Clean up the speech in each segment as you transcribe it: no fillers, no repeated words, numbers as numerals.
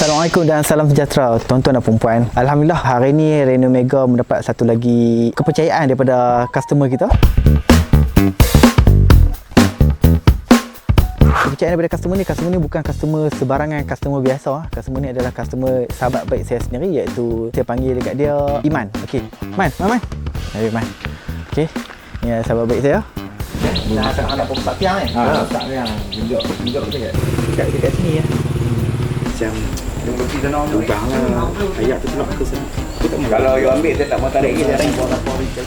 Assalamualaikum dan salam sejahtera tuan-tuan dan puan-puan. Alhamdulillah hari ini Reno Mega mendapat satu lagi kepercayaan daripada customer kita. Kepercayaan daripada customer ni bukan customer sebarangan, customer biasa. Customer ni adalah customer sahabat baik saya sendiri, iaitu saya panggil dekat dia Iman. Okey, Man. Hai Man. Okey, ni sahabat baik saya. Dah anak pokok tiang ni. Tak tiang. Tunjuk dekat sini ya. Macam yang berarti sana lubang lah. Ayat tu pula ke sana. Kalau you ambil dia tak mau tarik lagi, dia buat lapor retail.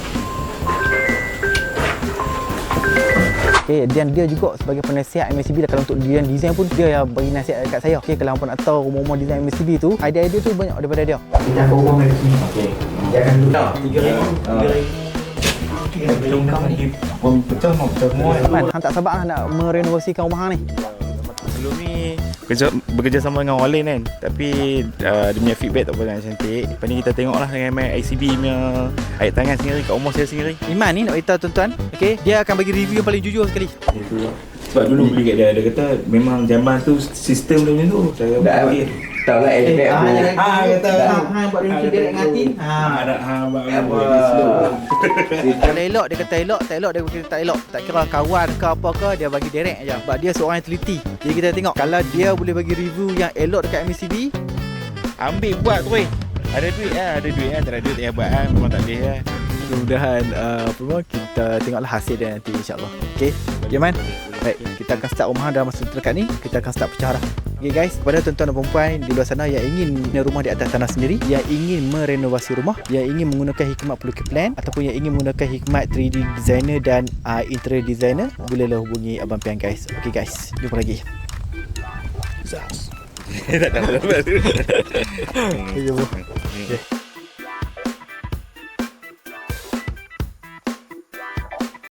Okay, dan dia juga sebagai penasihat MSCB, kalau untuk design pun dia yang bagi nasihat dekat saya. Okay, kalau hampa nak tahu rumah-rumah design MSCB tu, idea-idea tu banyak daripada dia. Kita akan rumah dari sini. Okey. Dia akan dulu. 3,000. Pun pecah semua. Man, hang tak sabar nak merenovasikan rumah hang ni. Sebelum ni bekerja sama dengan orang lain kan, tapi dia punya feedback tak pernah cantik. Lepas ni kita tengoklah dengan main ICB punya air tangan sendiri kat rumah saya sendiri. Iman ni nak beritahu tuan-tuan, okey, dia akan bagi review yang paling jujur sekali. Sebab dulu beli kat dia kata memang jamban tu sistem dia macam tu. Saya bagi tahu lah HVAC tu. kata hang buat review direct dengan hati. ada bagi Kalau elok dia kata elok, tak elok dia kata tak elok. Tak kira kawan ke apa ke, dia bagi direct aja. Sebab dia seorang yang teliti. Jadi kita tengok kalau dia boleh bagi review yang elok dekat MSCB, ambil buat tu weh. Ada duit tak ada duit tak payah buat memang tak boleh lah. mudah-mudahan kita tengoklah hasil dia nanti insya-Allah. Okey. Okay, Man. Baik, kita akan start rumah dalam masa terdekat ni. Kita akan start pecah dah. Okay guys, kepada tuan-tuan dan puan di luar sana yang ingin punya rumah di atas tanah sendiri, yang ingin merenovasi rumah, yang ingin menggunakan hikmat pelukis plan ataupun yang ingin menggunakan hikmat 3D designer dan interior designer, bolehlah hubungi Abang Pian guys. Okay guys, jumpa lagi. Tak tahu. Jumpa. Okay.